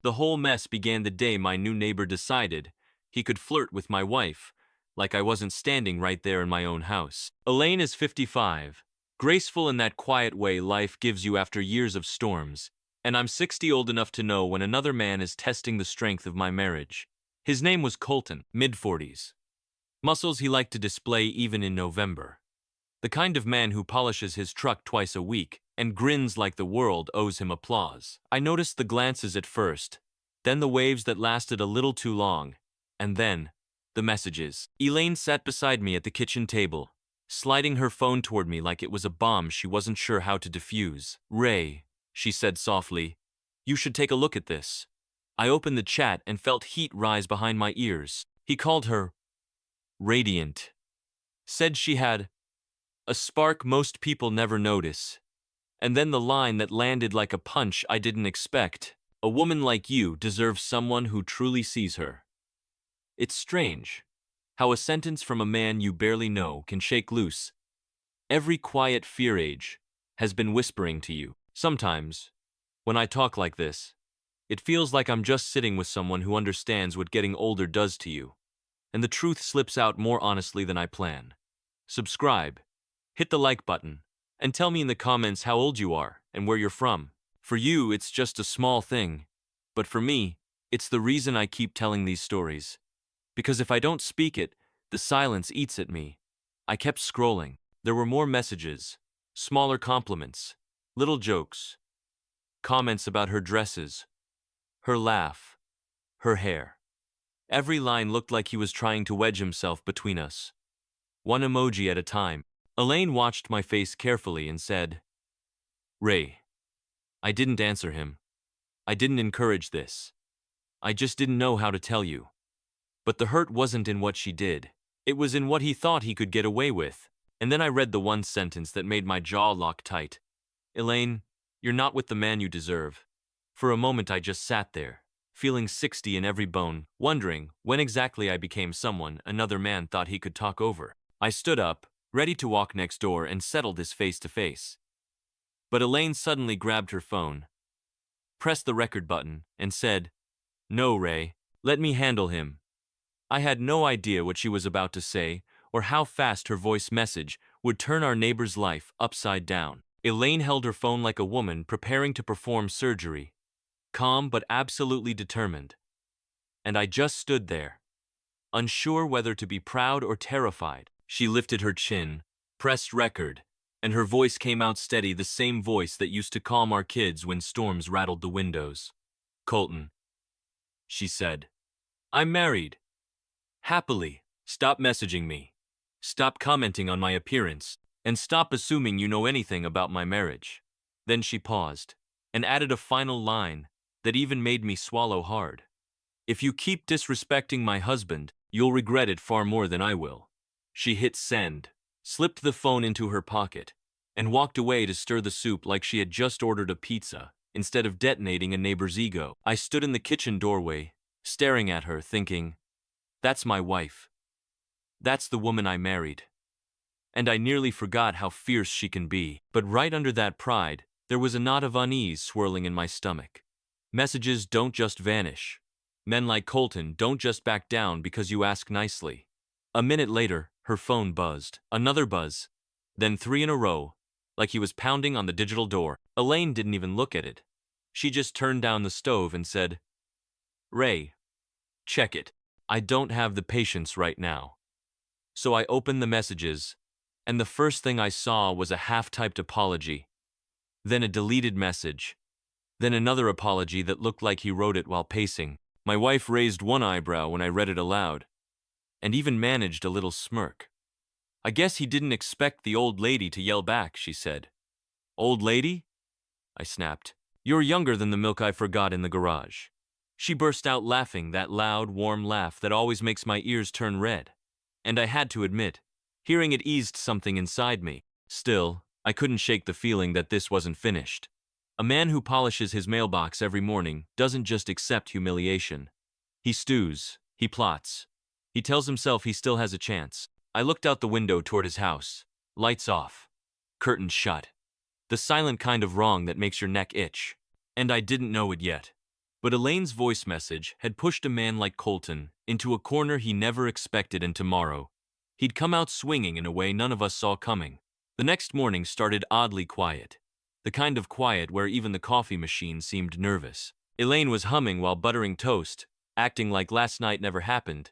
The whole mess began the day my new neighbor decided he could flirt with my wife, like I wasn't standing right there in my own house. Elaine is 55, graceful in that quiet way life gives you after years of storms, and I'm 60, old enough to know when another man is testing the strength of my marriage. His name was Colton, mid-40s. Muscles he liked to display even in November. The kind of man who polishes his truck twice a week and grins like the world owes him applause. I noticed the glances at first, then the waves that lasted a little too long, and then the messages. Elaine sat beside me at the kitchen table, sliding her phone toward me like it was a bomb she wasn't sure how to defuse. "Ray," she said softly, "you should take a look at this." I opened the chat and felt heat rise behind my ears. He called her radiant. Said she had a spark most people never notice. And then the line that landed like a punch I didn't expect. "A woman like you deserves someone who truly sees her." It's strange how a sentence from a man you barely know can shake loose every quiet fear age has been whispering to you. Sometimes, when I talk like this, it feels like I'm just sitting with someone who understands what getting older does to you, and the truth slips out more honestly than I plan. Subscribe, hit the like button, and tell me in the comments how old you are and where you're from. For you, it's just a small thing, but for me, it's the reason I keep telling these stories. Because if I don't speak it, the silence eats at me. I kept scrolling. There were more messages, smaller compliments, little jokes, comments about her dresses, her laugh, her hair. Every line looked like he was trying to wedge himself between us, one emoji at a time. Elaine watched my face carefully and said, "Ray." I didn't answer him. I didn't encourage this. I just didn't know how to tell you. But the hurt wasn't in what she did. It was in what he thought he could get away with. And then I read the one sentence that made my jaw lock tight. "Elaine, you're not with the man you deserve." For a moment I just sat there, feeling 60 in every bone, wondering when exactly I became someone another man thought he could talk over. I stood up, ready to walk next door and settle this face to face. But Elaine suddenly grabbed her phone, pressed the record button, and said, "No, Ray, let me handle him." I had no idea what she was about to say or how fast her voice message would turn our neighbor's life upside down. Elaine held her phone like a woman preparing to perform surgery, calm but absolutely determined. And I just stood there, unsure whether to be proud or terrified. She lifted her chin, pressed record, and her voice came out steady, the same voice that used to calm our kids when storms rattled the windows. "Colton," she said, "I'm married. Happily. Stop messaging me. Stop commenting on my appearance, and stop assuming you know anything about my marriage." Then she paused, and added a final line that even made me swallow hard. "If you keep disrespecting my husband, you'll regret it far more than I will." She hit send, slipped the phone into her pocket, and walked away to stir the soup like she had just ordered a pizza, instead of detonating a neighbor's ego. I stood in the kitchen doorway, staring at her, thinking, that's my wife. That's the woman I married. And I nearly forgot how fierce she can be. But right under that pride, there was a knot of unease swirling in my stomach. Messages don't just vanish. Men like Colton don't just back down because you ask nicely. A minute later, her phone buzzed. Another buzz. Then 3 in a row, like he was pounding on the digital door. Elaine didn't even look at it. She just turned down the stove and said, "Ray, check it." I don't have the patience right now. So I opened the messages, and the first thing I saw was a half-typed apology, then a deleted message, then another apology that looked like he wrote it while pacing. My wife raised one eyebrow when I read it aloud, and even managed a little smirk. "I guess he didn't expect the old lady to yell back," she said. "Old lady?" I snapped. "You're younger than the milk I forgot in the garage." She burst out laughing, that loud, warm laugh that always makes my ears turn red. And I had to admit, hearing it eased something inside me. Still, I couldn't shake the feeling that this wasn't finished. A man who polishes his mailbox every morning doesn't just accept humiliation. He stews, he plots, he tells himself he still has a chance. I looked out the window toward his house. Lights off, curtains shut. The silent kind of wrong that makes your neck itch. And I didn't know it yet. But Elaine's voice message had pushed a man like Colton into a corner he never expected, and tomorrow, he'd come out swinging in a way none of us saw coming. The next morning started oddly quiet, the kind of quiet where even the coffee machine seemed nervous. Elaine was humming while buttering toast, acting like last night never happened.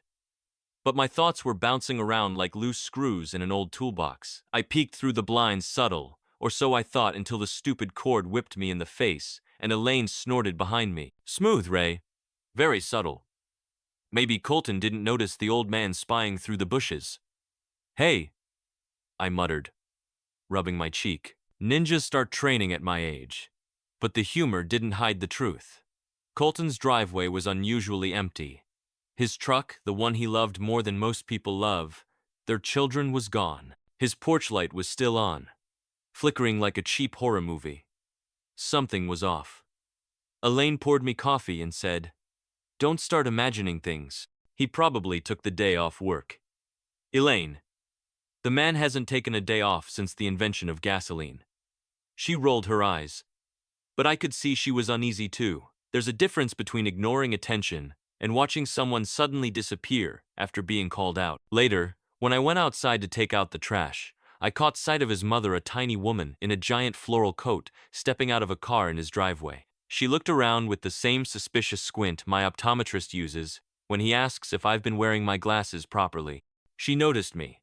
But my thoughts were bouncing around like loose screws in an old toolbox. I peeked through the blinds subtle, or so I thought, until the stupid cord whipped me in the face and Elaine snorted behind me. Smooth, Ray. Very subtle. Maybe Colton didn't notice the old man spying through the bushes. Hey, I muttered, rubbing my cheek. Ninjas start training at my age. But the humor didn't hide the truth. Colton's driveway was unusually empty. His truck, the one he loved more than most people love, their children, was gone. His porch light was still on, flickering like a cheap horror movie. Something was off. Elaine poured me coffee and said, "Don't start imagining things." He probably took the day off work. Elaine, the man hasn't taken a day off since the invention of gasoline. She rolled her eyes. But I could see she was uneasy too. There's a difference between ignoring attention and watching someone suddenly disappear after being called out. Later, when I went outside to take out the trash, I caught sight of his mother, a tiny woman in a giant floral coat, stepping out of a car in his driveway. She looked around with the same suspicious squint my optometrist uses when he asks if I've been wearing my glasses properly. She noticed me,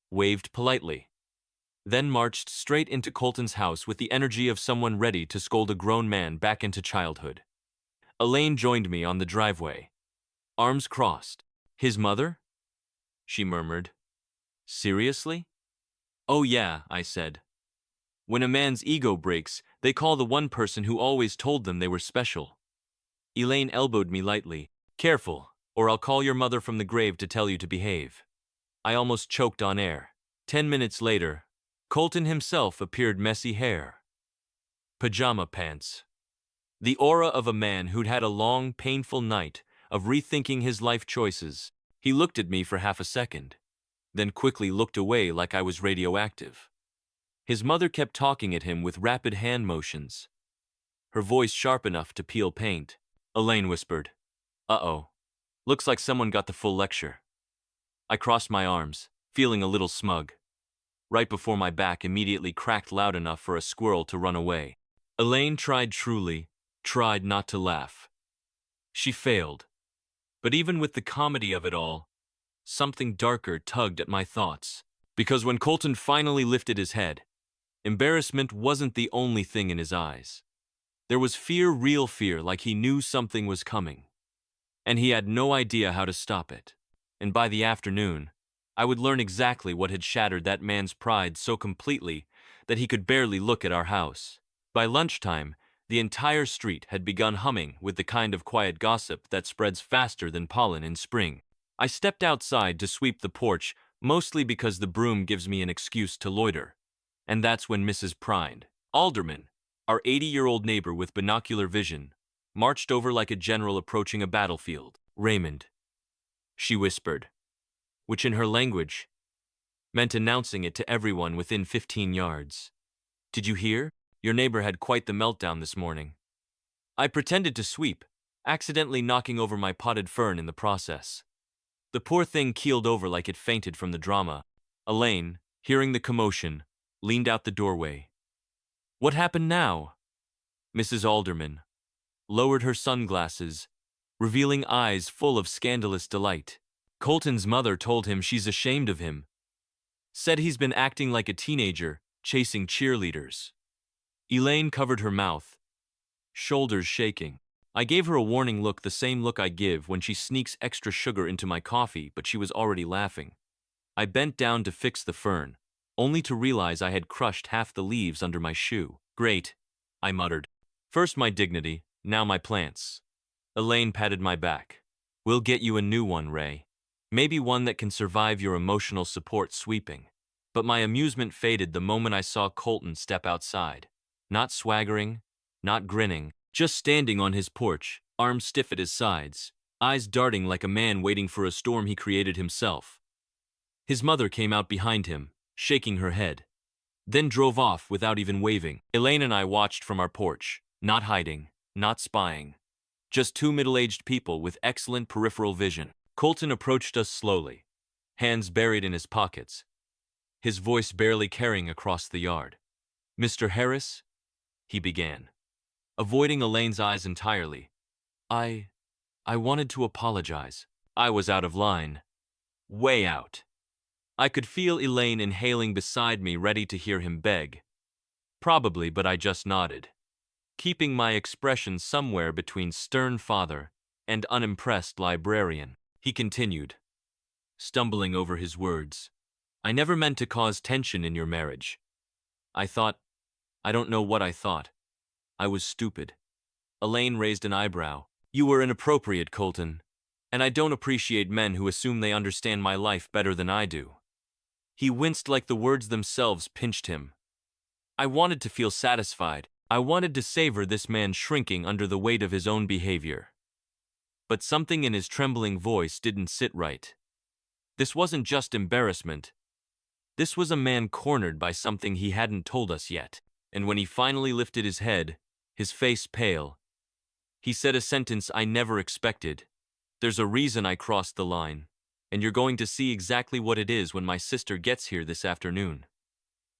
waved politely, then marched straight into Colton's house with the energy of someone ready to scold a grown man back into childhood. Elaine joined me on the driveway, arms crossed. "His mother?" she murmured. "Seriously?" "Oh yeah," I said. "When a man's ego breaks, they call the one person who always told them they were special." Elaine elbowed me lightly. "Careful, or I'll call your mother from the grave to tell you to behave." I almost choked on air. 10 minutes later, Colton himself appeared, messy hair, pajama pants, the aura of a man who'd had a long, painful night of rethinking his life choices. He looked at me for half a second, then quickly looked away like I was radioactive. His mother kept talking at him with rapid hand motions, her voice sharp enough to peel paint. Elaine whispered, "Uh-oh. Looks like someone got the full lecture." I crossed my arms, feeling a little smug. Right before my back immediately cracked loud enough for a squirrel to run away. Elaine tried not to laugh. She failed. But even with the comedy of it all, something darker tugged at my thoughts. Because when Colton finally lifted his head, embarrassment wasn't the only thing in his eyes. There was fear, real fear, like he knew something was coming. And he had no idea how to stop it. And by the afternoon, I would learn exactly what had shattered that man's pride so completely that he could barely look at our house. By lunchtime, the entire street had begun humming with the kind of quiet gossip that spreads faster than pollen in spring. I stepped outside to sweep the porch, mostly because the broom gives me an excuse to loiter. And that's when Mrs. Pride, Alderman, our 80-year-old neighbor with binocular vision, marched over like a general approaching a battlefield. "Raymond," she whispered, which in her language meant announcing it to everyone within 15 yards. "Did you hear? Your neighbor had quite the meltdown this morning." I pretended to sweep, accidentally knocking over my potted fern in the process. The poor thing keeled over like it fainted from the drama. Elaine, hearing the commotion, leaned out the doorway. "What happened now?" Mrs. Alderman lowered her sunglasses, revealing eyes full of scandalous delight. "Colton's mother told him she's ashamed of him. Said he's been acting like a teenager, chasing cheerleaders." Elaine covered her mouth, shoulders shaking. I gave her a warning look, the same look I give when she sneaks extra sugar into my coffee, but she was already laughing. I bent down to fix the fern, only to realize I had crushed half the leaves under my shoe. "Great," I muttered. "First my dignity, now my plants." Elaine patted my back. "We'll get you a new one, Ray. Maybe one that can survive your emotional support sweeping." But my amusement faded the moment I saw Colton step outside. Not swaggering, not grinning, just standing on his porch, arms stiff at his sides, eyes darting like a man waiting for a storm he created himself. His mother came out behind him, shaking her head, then drove off without even waving. Elaine and I watched from our porch, not hiding, not spying, Just two middle-aged people with excellent peripheral vision. Colton approached us slowly, hands buried in his pockets, his voice barely carrying across the yard. "Mr. Harris," he began, avoiding Elaine's eyes entirely. I wanted to apologize. I was out of line. Way out. I could feel Elaine inhaling beside me, ready to hear him beg. Probably, but I just nodded, keeping my expression somewhere between stern father and unimpressed librarian. He continued, stumbling over his words. "I never meant to cause tension in your marriage. I don't know what I thought. I was stupid." Elaine raised an eyebrow. "You were inappropriate, Colton, and I don't appreciate men who assume they understand my life better than I do." He winced like the words themselves pinched him. I wanted to feel satisfied. I wanted to savor this man shrinking under the weight of his own behavior. But something in his trembling voice didn't sit right. This wasn't just embarrassment. This was a man cornered by something he hadn't told us yet. And when he finally lifted his head, his face pale, he said a sentence I never expected. "There's a reason I crossed the line, and you're going to see exactly what it is when my sister gets here this afternoon."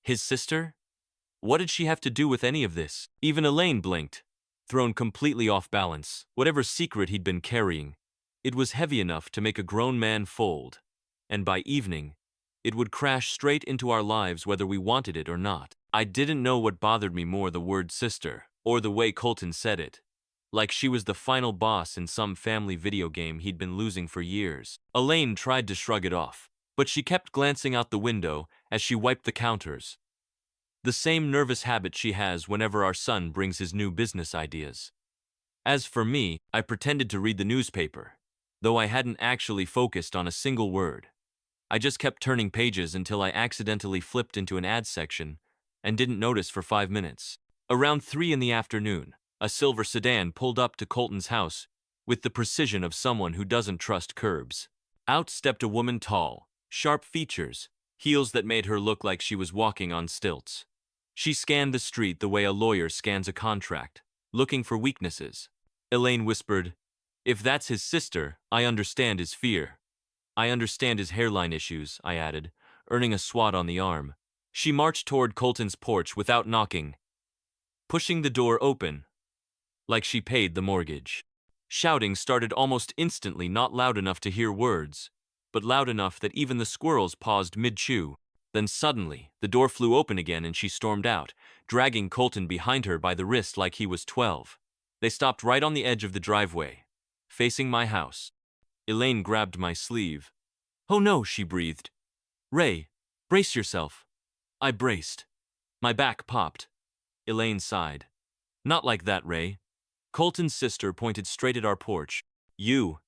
His sister? What did she have to do with any of this? Even Elaine blinked, thrown completely off balance. Whatever secret he'd been carrying, it was heavy enough to make a grown man fold, and by evening, it would crash straight into our lives whether we wanted it or not. I didn't know what bothered me more, the word sister, or the way Colton said it, like she was the final boss in some family video game he'd been losing for years. Elaine tried to shrug it off, but she kept glancing out the window as she wiped the counters. The same nervous habit she has whenever our son brings his new business ideas. As for me, I pretended to read the newspaper, though I hadn't actually focused on a single word. I just kept turning pages until I accidentally flipped into an ad section and didn't notice for 5 minutes. Around 3 in the afternoon, a silver sedan pulled up to Colton's house with the precision of someone who doesn't trust curbs. Out stepped a woman, tall, sharp features, heels that made her look like she was walking on stilts. She scanned the street the way a lawyer scans a contract, looking for weaknesses. Elaine whispered, "If that's his sister, I understand his fear." "I understand his hairline issues," I added, earning a swat on the arm. She marched toward Colton's porch without knocking, pushing the door open, like she paid the mortgage. Shouting started almost instantly, not loud enough to hear words, but loud enough that even the squirrels paused mid-chew. Then suddenly, the door flew open again and she stormed out, dragging Colton behind her by the wrist like he was 12. They stopped right on the edge of the driveway, facing my house. Elaine grabbed my sleeve. "Oh no," she breathed. "Ray, brace yourself." I braced. My back popped. Elaine sighed. "Not like that, Ray." Colton's sister pointed straight at our porch. "You,"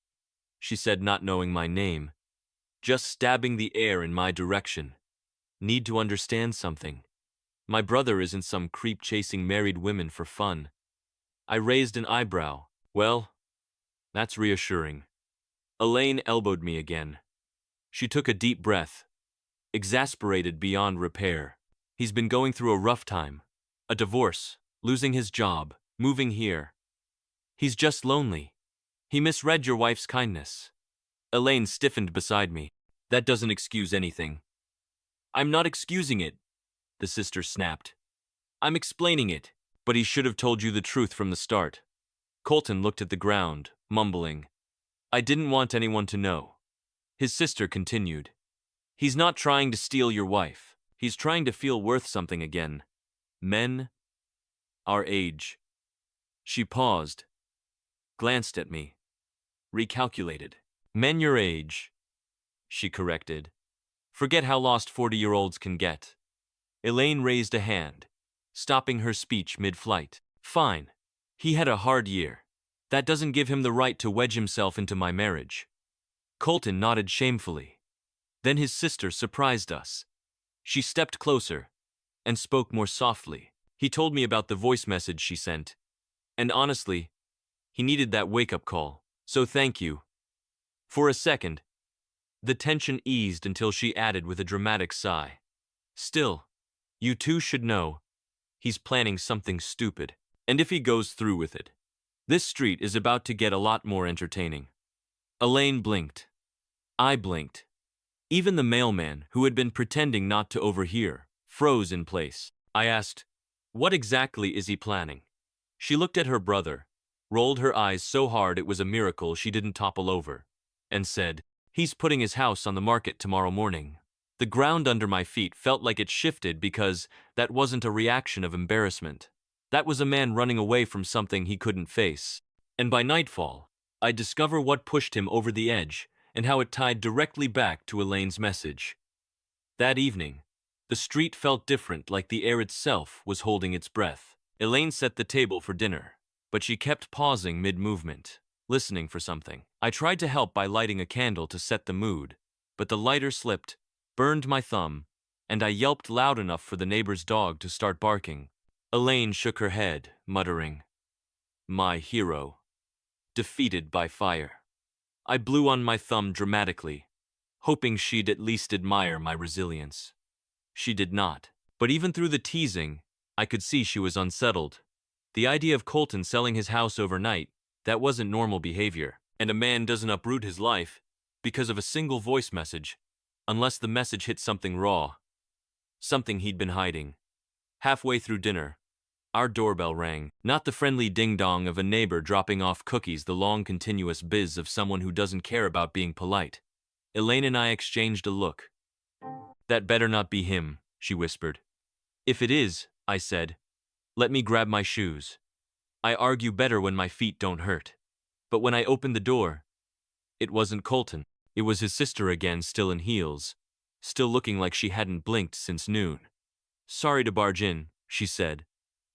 she said, not knowing my name, just stabbing the air in my direction, "need to understand something. My brother isn't some creep chasing married women for fun." I raised an eyebrow. "Well, that's reassuring." Elaine elbowed me again. She took a deep breath, exasperated beyond repair. "He's been going through a rough time. A divorce, losing his job, moving here. He's just lonely. He misread your wife's kindness." Elaine stiffened beside me. "That doesn't excuse anything." "I'm not excusing it," the sister snapped. "I'm explaining it." "But he should have told you the truth from the start." Colton looked at the ground, mumbling, "I didn't want anyone to know." His sister continued, "He's not trying to steal your wife. He's trying to feel worth something again. Men our age." She paused, glanced at me, recalculated. "Men your age," she corrected. "Forget how lost 40-year-olds can get." Elaine raised a hand, stopping her speech mid-flight. "Fine. He had a hard year. That doesn't give him the right to wedge himself into my marriage." Colton nodded shamefully. Then his sister surprised us. She stepped closer and spoke more softly. "He told me about the voice message she sent. And honestly, he needed that wake-up call. So thank you." For a second, the tension eased until she added with a dramatic sigh, "Still, you two should know, he's planning something stupid. And if he goes through with it, This street is about to get a lot more entertaining. Elaine blinked. I blinked. Even the mailman, who had been pretending not to overhear, froze in place. I asked, "What exactly is he planning?" She looked at her brother, rolled her eyes so hard it was a miracle she didn't topple over, and said, "He's putting his house on the market tomorrow morning." The ground under my feet felt like it shifted because that wasn't a reaction of embarrassment. That was a man running away from something he couldn't face. And by nightfall, I'd discover what pushed him over the edge and how it tied directly back to Elaine's message. That evening, the street felt different, like the air itself was holding its breath. Elaine set the table for dinner, but she kept pausing mid-movement, listening for something. I tried to help by lighting a candle to set the mood, but the lighter slipped, burned my thumb, and I yelped loud enough for the neighbor's dog to start barking. Elaine shook her head, muttering, "My hero, defeated by fire." I blew on my thumb dramatically, hoping she'd at least admire my resilience. She did not. But even through the teasing, I could see she was unsettled. The idea of Colton selling his house overnight, that wasn't normal behavior. And a man doesn't uproot his life because of a single voice message, unless the message hit something raw, something he'd been hiding. Halfway through dinner, our doorbell rang, not the friendly ding-dong of a neighbor dropping off cookies, the long continuous bizz of someone who doesn't care about being polite. Elaine and I exchanged a look. "That better not be him," she whispered. "If it is," I said, "let me grab my shoes. I argue better when my feet don't hurt." But when I opened the door, it wasn't Colton. It was his sister again, still in heels, still looking like she hadn't blinked since noon. "Sorry to barge in," she said,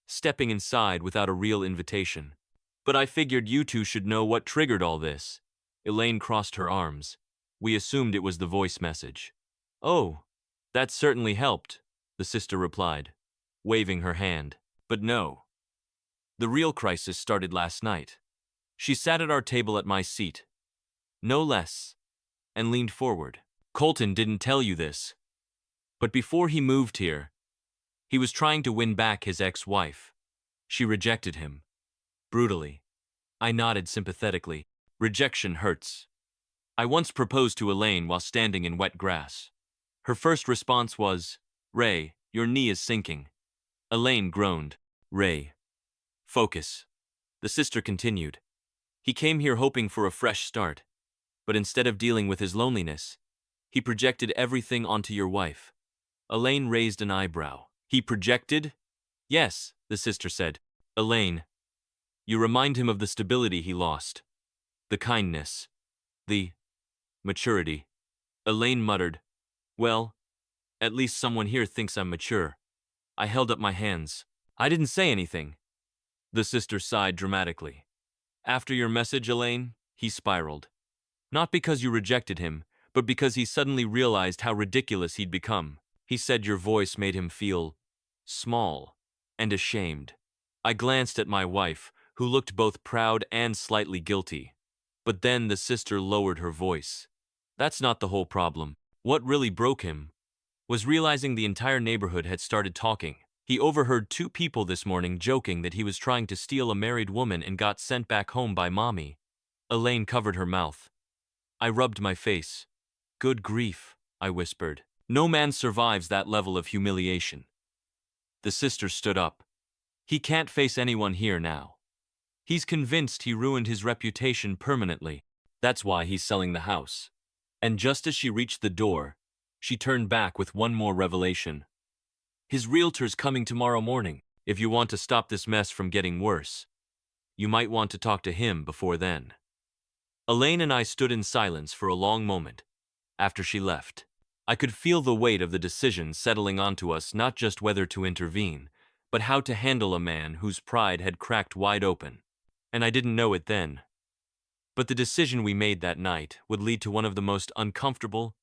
stepping inside without a real invitation. "But I figured you two should know what triggered all this." Elaine crossed her arms. "We assumed it was the voice message." "Oh, that certainly helped," the sister replied, waving her hand. "But no. The real crisis started last night." She sat at our table at my seat, no less, and leaned forward. "Colton didn't tell you this, but before he moved here, he was trying to win back his ex-wife. She rejected him. Brutally." I nodded sympathetically. Rejection hurts. I once proposed to Elaine while standing in wet grass. Her first response was, "Ray, your knee is sinking." Elaine groaned. "Ray, focus." The sister continued. "He came here hoping for a fresh start, but instead of dealing with his loneliness, he projected everything onto your wife." Elaine raised an eyebrow. "He projected?" "Yes," the sister said. "Elaine, you remind him of the stability he lost, the kindness, the maturity." Elaine muttered, "Well, at least someone here thinks I'm mature." I held up my hands. "I didn't say anything." The sister sighed dramatically. "After your message, Elaine, he spiraled. Not because you rejected him, but because he suddenly realized how ridiculous he'd become. He said your voice made him feel small and ashamed." I glanced at my wife, who looked both proud and slightly guilty. But then the sister lowered her voice. "That's not the whole problem. What really broke him was realizing the entire neighborhood had started talking. He overheard two people this morning joking that he was trying to steal a married woman and got sent back home by mommy." Elaine covered her mouth. I rubbed my face. "Good grief," I whispered. "No man survives that level of humiliation." The sister stood up. "He can't face anyone here now. He's convinced he ruined his reputation permanently. That's why he's selling the house." And just as she reached the door, she turned back with one more revelation. "His realtor's coming tomorrow morning. If you want to stop this mess from getting worse, you might want to talk to him before then." Elaine and I stood in silence for a long moment. After she left, I could feel the weight of the decision settling onto us, not just whether to intervene, but how to handle a man whose pride had cracked wide open. And I didn't know it then. But the decision we made that night would lead to one of the most uncomfortable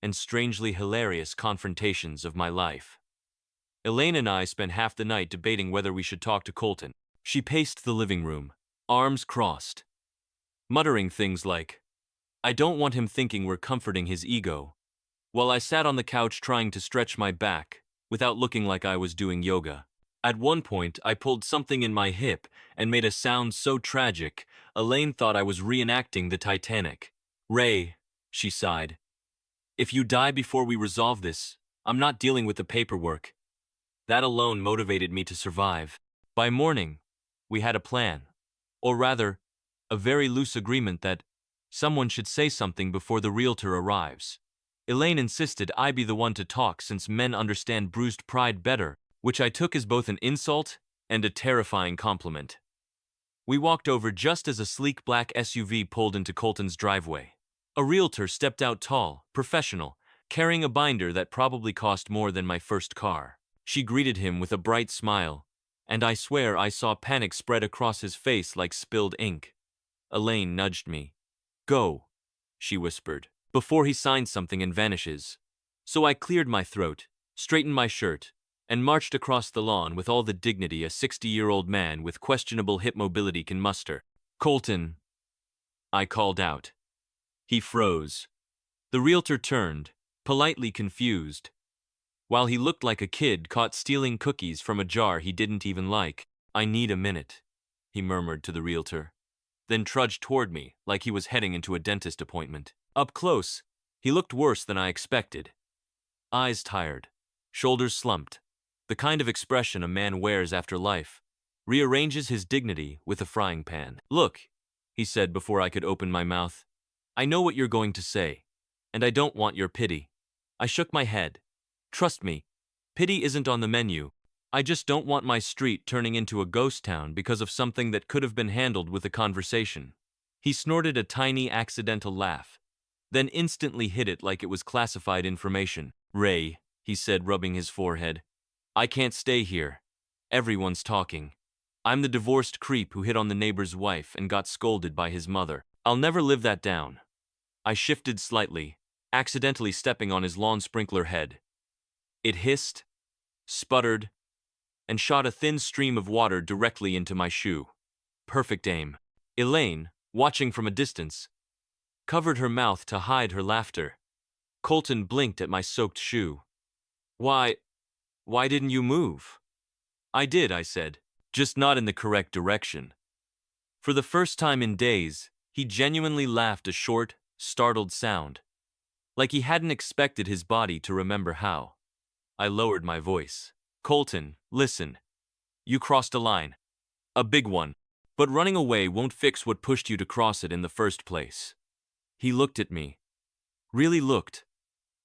and strangely hilarious confrontations of my life. Elaine and I spent half the night debating whether we should talk to Colton. She paced the living room, arms crossed, muttering things like, "I don't want him thinking we're comforting his ego," while I sat on the couch trying to stretch my back without looking like I was doing yoga. At one point, I pulled something in my hip and made a sound so tragic, Elaine thought I was reenacting the Titanic. Ray, she sighed, if you die before we resolve this, I'm not dealing with the paperwork. That alone motivated me to survive. By morning, we had a plan. Or rather, a very loose agreement that someone should say something before the realtor arrives. Elaine insisted I be the one to talk since men understand bruised pride better, which I took as both an insult and a terrifying compliment. We walked over just as a sleek black SUV pulled into Colton's driveway. A realtor stepped out tall, professional, carrying a binder that probably cost more than my first car. She greeted him with a bright smile, and I swear I saw panic spread across his face like spilled ink. Elaine nudged me. Go, she whispered, before he signs something and vanishes. So I cleared my throat, straightened my shirt, and marched across the lawn with all the dignity a 60-year-old man with questionable hip mobility can muster. Colton, I called out. He froze. The realtor turned, politely confused. While he looked like a kid caught stealing cookies from a jar he didn't even like. I need a minute, he murmured to the realtor, then trudged toward me like he was heading into a dentist appointment. Up close, he looked worse than I expected. Eyes tired, shoulders slumped, the kind of expression a man wears after life rearranges his dignity with a frying pan. Look, he said before I could open my mouth. I know what you're going to say, and I don't want your pity. I shook my head. Trust me, pity isn't on the menu. I just don't want my street turning into a ghost town because of something that could have been handled with a conversation. He snorted a tiny accidental laugh, then instantly hid it like it was classified information. Ray, he said, rubbing his forehead, I can't stay here. Everyone's talking. I'm the divorced creep who hit on the neighbor's wife and got scolded by his mother. I'll never live that down. I shifted slightly, accidentally stepping on his lawn sprinkler head. It hissed, sputtered, and shot a thin stream of water directly into my shoe. Perfect aim. Elaine, watching from a distance, covered her mouth to hide her laughter. Colton blinked at my soaked shoe. Why didn't you move? I did, I said, just not in the correct direction. For the first time in days, he genuinely laughed a short, startled sound, like he hadn't expected his body to remember how. I lowered my voice. Colton, listen. You crossed a line. A big one. But running away won't fix what pushed you to cross it in the first place. He looked at me. Really looked.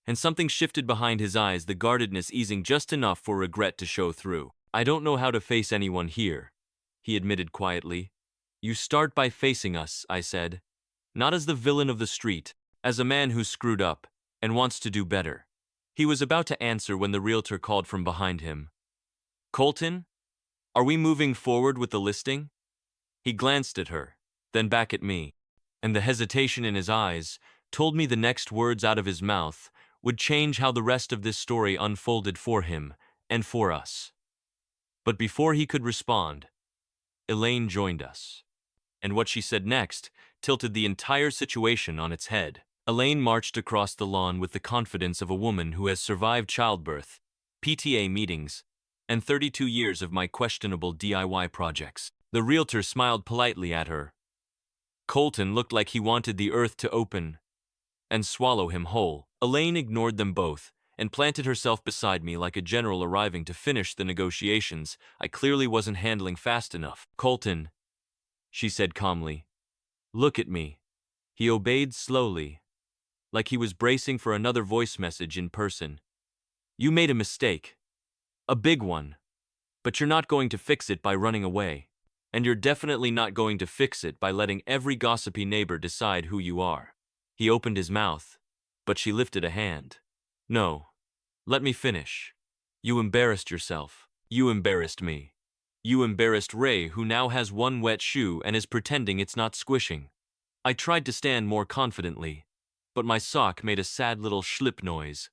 And something shifted behind his eyes, the guardedness easing just enough for regret to show through. I don't know how to face anyone here, he admitted quietly. You start by facing us, I said. Not as the villain of the street, as a man who's screwed up and wants to do better. He was about to answer when the realtor called from behind him. Colton, are we moving forward with the listing? He glanced at her, then back at me, and the hesitation in his eyes told me the next words out of his mouth would change how the rest of this story unfolded for him and for us. But before he could respond, Elaine joined us. And what she said next tilted the entire situation on its head. Elaine marched across the lawn with the confidence of a woman who has survived childbirth, PTA meetings, and 32 years of my questionable DIY projects. The realtor smiled politely at her. Colton looked like he wanted the earth to open and swallow him whole. Elaine ignored them both and planted herself beside me like a general arriving to finish the negotiations I clearly wasn't handling fast enough. Colton, she said calmly, look at me. He obeyed slowly, like he was bracing for another voice message in person. You made a mistake. A big one. But you're not going to fix it by running away. And you're definitely not going to fix it by letting every gossipy neighbor decide who you are. He opened his mouth, but she lifted a hand. No. Let me finish. You embarrassed yourself. You embarrassed me. You embarrassed Ray, who now has one wet shoe and is pretending it's not squishing. I tried to stand more confidently, but my sock made a sad little schlip noise.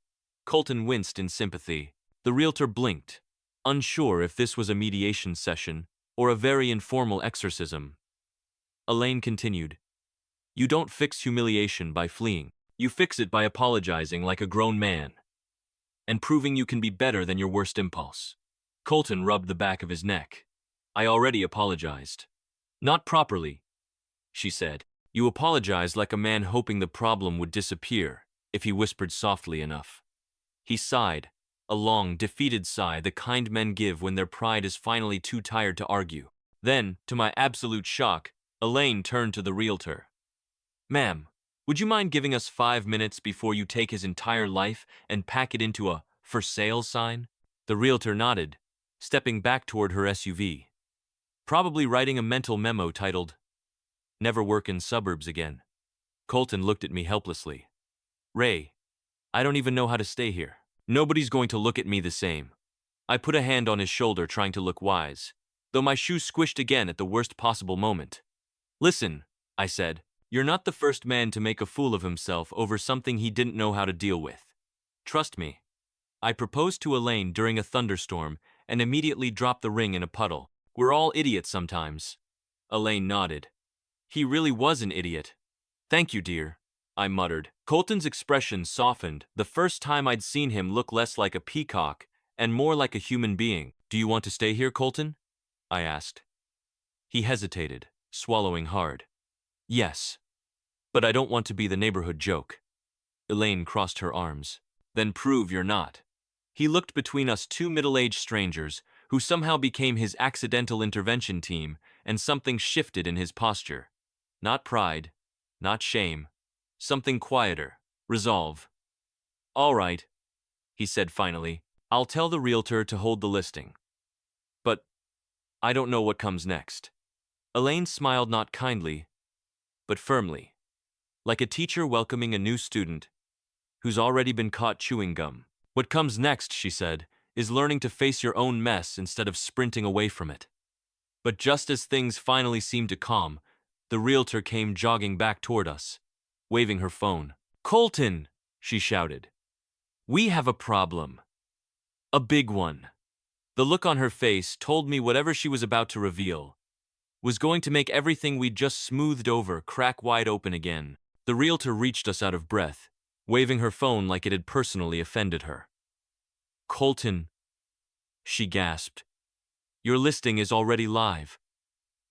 Colton winced in sympathy. The realtor blinked, unsure if this was a mediation session or a very informal exorcism. Elaine continued. You don't fix humiliation by fleeing. You fix it by apologizing like a grown man and proving you can be better than your worst impulse. Colton rubbed the back of his neck. I already apologized. Not properly, she said. You apologized like a man hoping the problem would disappear if he whispered softly enough. He sighed, a long, defeated sigh the kind men give when their pride is finally too tired to argue. Then, to my absolute shock, Elaine turned to the realtor. Ma'am, would you mind giving us 5 minutes before you take his entire life and pack it into a for sale sign? The realtor nodded, stepping back toward her SUV. Probably writing a mental memo titled, Never work in suburbs again. Colton looked at me helplessly. Ray, I don't even know how to stay here. Nobody's going to look at me the same. I put a hand on his shoulder trying to look wise, though my shoe squished again at the worst possible moment. Listen, I said, you're not the first man to make a fool of himself over something he didn't know how to deal with. Trust me. I proposed to Elaine during a thunderstorm and immediately dropped the ring in a puddle. We're all idiots sometimes. Elaine nodded. He really was an idiot. Thank you, dear, I muttered. Colton's expression softened, the first time I'd seen him look less like a peacock and more like a human being. Do you want to stay here, Colton? I asked. He hesitated, swallowing hard. Yes, but I don't want to be the neighborhood joke. Elaine crossed her arms. Then prove you're not. He looked between us two middle-aged strangers who somehow became his accidental intervention team, and something shifted in his posture. Not pride, not shame, something quieter, resolve. All right, he said finally, I'll tell the realtor to hold the listing. But I don't know what comes next. Elaine smiled not kindly, but firmly, like a teacher welcoming a new student who's already been caught chewing gum. What comes next, she said, is learning to face your own mess instead of sprinting away from it. But just as things finally seemed to calm, the realtor came jogging back toward us, waving her phone. Colton, she shouted. We have a problem. A big one. The look on her face told me whatever she was about to reveal was going to make everything we'd just smoothed over crack wide open again. The realtor reached us out of breath, waving her phone like it had personally offended her. Colton, she gasped. Your listing is already live.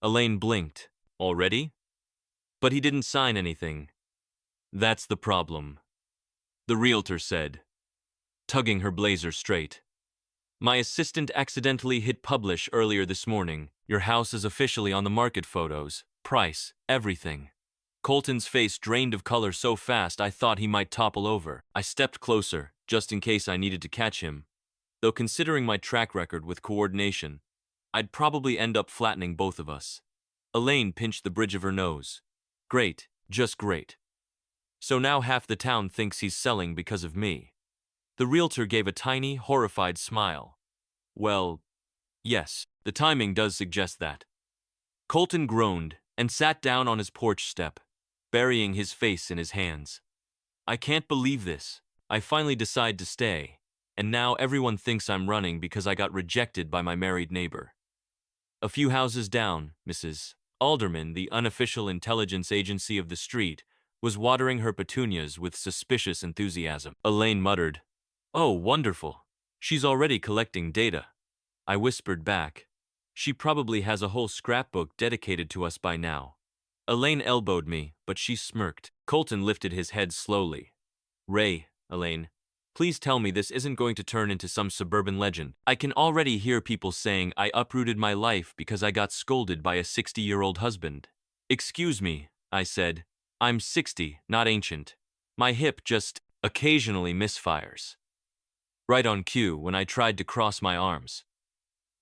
Elaine blinked. Already? But he didn't sign anything. That's the problem, the realtor said, tugging her blazer straight. My assistant accidentally hit publish earlier this morning. Your house is officially on the market. Photos, price, everything. Colton's face drained of color so fast I thought he might topple over. I stepped closer, just in case I needed to catch him. Though considering my track record with coordination, I'd probably end up flattening both of us. Elaine pinched the bridge of her nose. Great, just great. So now half the town thinks he's selling because of me. The realtor gave a tiny, horrified smile. Well, yes, the timing does suggest that. Colton groaned and sat down on his porch step, burying his face in his hands. I can't believe this. I finally decide to stay, and now everyone thinks I'm running because I got rejected by my married neighbor. A few houses down, Mrs. Alderman, the unofficial intelligence agency of the street, was watering her petunias with suspicious enthusiasm. Elaine muttered, Oh, wonderful. She's already collecting data. I whispered back. She probably has a whole scrapbook dedicated to us by now. Elaine elbowed me, but she smirked. Colton lifted his head slowly. Ray, Elaine, please tell me this isn't going to turn into some suburban legend. I can already hear people saying I uprooted my life because I got scolded by a 60-year-old husband. Excuse me, I said. I'm 60, not ancient. My hip just occasionally misfires. Right on cue when I tried to cross my arms.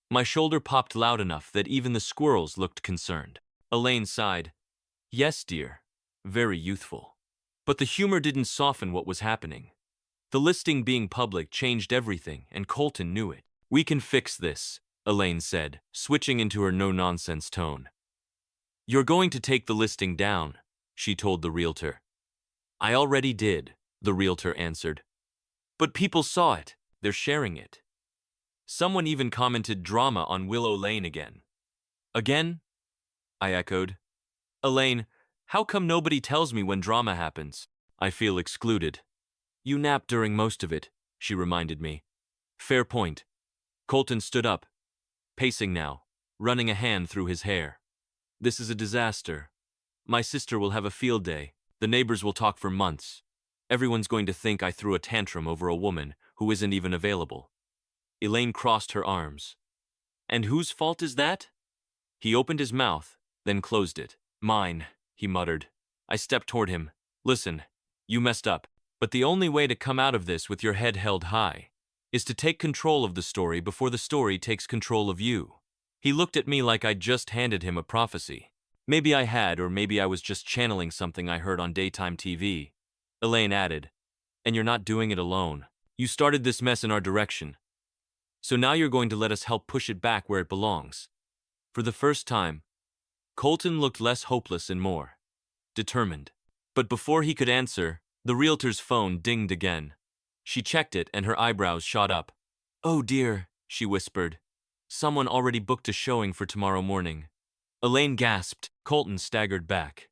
My shoulder popped loud enough that even the squirrels looked concerned. Elaine sighed. Yes, dear. Very youthful. But the humor didn't soften what was happening. The listing being public changed everything, and Colton knew it. We can fix this, Elaine said, switching into her no-nonsense tone. You're going to take the listing down, she told the realtor. I already did, the realtor answered. But people saw it. They're sharing it. Someone even commented drama on Willow Lane again. Again? I echoed. Elaine, how come nobody tells me when drama happens? I feel excluded. You nap during most of it, she reminded me. Fair point. Colton stood up, pacing now, running a hand through his hair. This is a disaster. My sister will have a field day. The neighbors will talk for months. Everyone's going to think I threw a tantrum over a woman who isn't even available. Elaine crossed her arms. And whose fault is that? He opened his mouth, then closed it. Mine, he muttered. I stepped toward him. Listen, you messed up. But the only way to come out of this with your head held high is to take control of the story before the story takes control of you. He looked at me like I'd just handed him a prophecy. Maybe I had, or maybe I was just channeling something I heard on daytime TV. Elaine added, and you're not doing it alone. You started this mess in our direction. So now you're going to let us help push it back where it belongs. For the first time, Colton looked less hopeless and more determined. But before he could answer, the realtor's phone dinged again. She checked it and her eyebrows shot up. Oh dear, she whispered. Someone already booked a showing for tomorrow morning. Elaine gasped. Colton staggered back.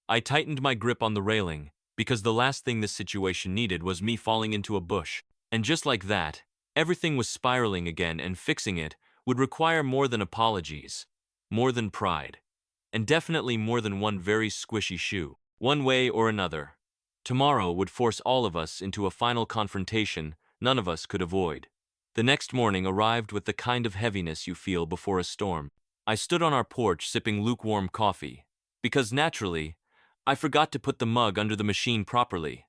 I tightened my grip on the railing, because the last thing this situation needed was me falling into a bush. And just like that, everything was spiraling again, and fixing it would require more than apologies, more than pride, and definitely more than one very squishy shoe. One way or another, tomorrow would force all of us into a final confrontation none of us could avoid. The next morning arrived with the kind of heaviness you feel before a storm. I stood on our porch sipping lukewarm coffee, because naturally, I forgot to put the mug under the machine properly,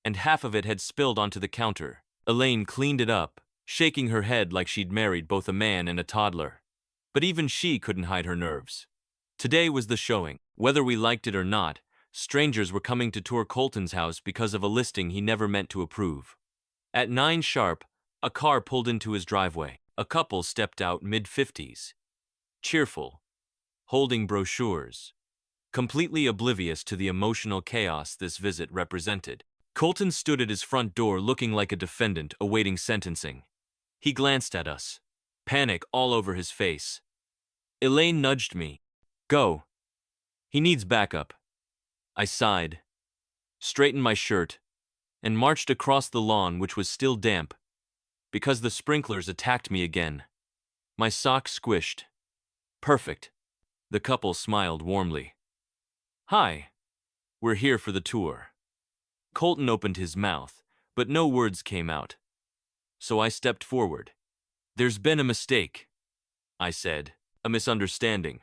and half of it had spilled onto the counter. Elaine cleaned it up, shaking her head like she'd married both a man and a toddler. But even she couldn't hide her nerves. Today was the showing. Whether we liked it or not, strangers were coming to tour Colton's house because of a listing he never meant to approve. At 9 sharp, a car pulled into his driveway. A couple stepped out mid-50s. Cheerful, holding brochures, completely oblivious to the emotional chaos this visit represented. Colton stood at his front door looking like a defendant awaiting sentencing. He glanced at us, panic all over his face. Elaine nudged me. Go. He needs backup. I sighed, straightened my shirt, and marched across the lawn, which was still damp, because the sprinklers attacked me again. My socks squished. Perfect. The couple smiled warmly. Hi. We're here for the tour. Colton opened his mouth, but no words came out. So I stepped forward. There's been a mistake, I said. A misunderstanding.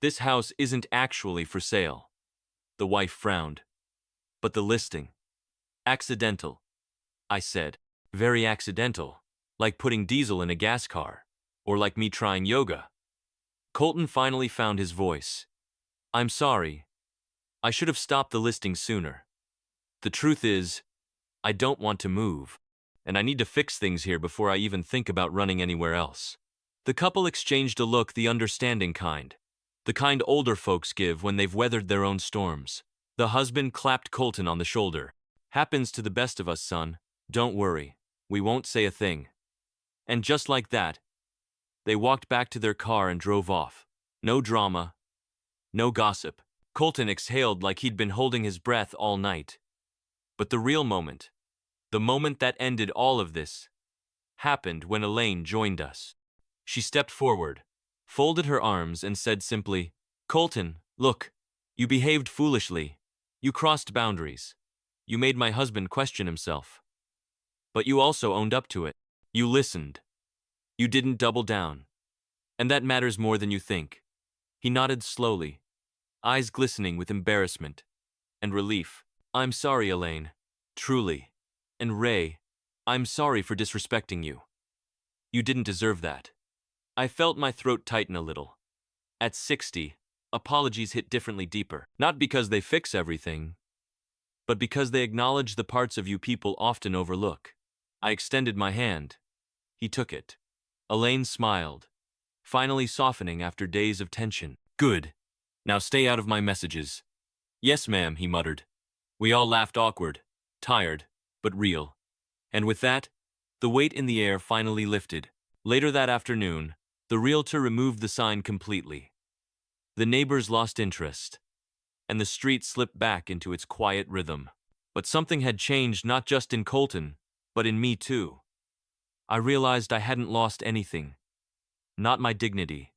This house isn't actually for sale. The wife frowned. But the listing. Accidental, I said. Very accidental. Like putting diesel in a gas car. Or like me trying yoga. Colton finally found his voice. I'm sorry. I should have stopped the listing sooner. The truth is, I don't want to move, and I need to fix things here before I even think about running anywhere else. The couple exchanged a look, the understanding kind. The kind older folks give when they've weathered their own storms. The husband clapped Colton on the shoulder. Happens to the best of us, son. Don't worry. We won't say a thing. And just like that, they walked back to their car and drove off. No drama. No gossip. Colton exhaled like he'd been holding his breath all night. But the real moment, the moment that ended all of this, happened when Elaine joined us. She stepped forward, folded her arms, and said simply, Colton, look, you behaved foolishly. You crossed boundaries. You made my husband question himself. But you also owned up to it. You listened. You didn't double down. And that matters more than you think. He nodded slowly, eyes glistening with embarrassment and relief. I'm sorry, Elaine. Truly. And Ray, I'm sorry for disrespecting you. You didn't deserve that. I felt my throat tighten a little. At 60, apologies hit differently deeper. Not because they fix everything, but because they acknowledge the parts of you people often overlook. I extended my hand. He took it. Elaine smiled, finally softening after days of tension. Good. Now stay out of my messages. Yes, ma'am, he muttered. We all laughed, awkward, tired, but real. And with that, the weight in the air finally lifted. Later that afternoon, the realtor removed the sign completely. The neighbors lost interest, and the street slipped back into its quiet rhythm. But something had changed, not just in Colton, but in me too. I realized I hadn't lost anything. Not my dignity.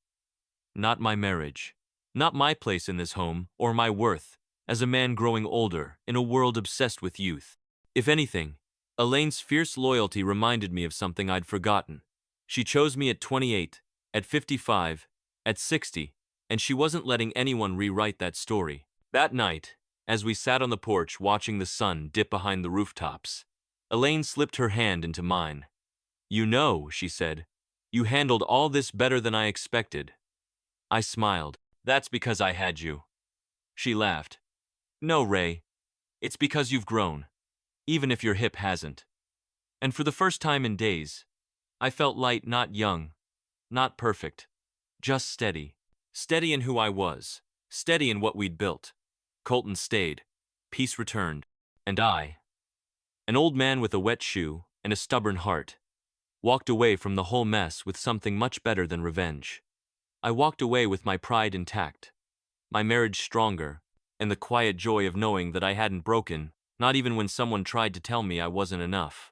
Not my marriage. Not my place in this home, or my worth, as a man growing older, in a world obsessed with youth. If anything, Elaine's fierce loyalty reminded me of something I'd forgotten. She chose me at 28, at 55, at 60, and she wasn't letting anyone rewrite that story. That night, as we sat on the porch watching the sun dip behind the rooftops, Elaine slipped her hand into mine. "You know," she said, "you handled all this better than I expected." I smiled. "That's because I had you." She laughed. "No, Ray. It's because you've grown, even if your hip hasn't." And for the first time in days, I felt light, not young, not perfect, just steady. Steady in who I was, steady in what we'd built. Colton stayed. Peace returned. And I, an old man with a wet shoe and a stubborn heart, walked away from the whole mess with something much better than revenge. I walked away with my pride intact, my marriage stronger, and the quiet joy of knowing that I hadn't broken, not even when someone tried to tell me I wasn't enough.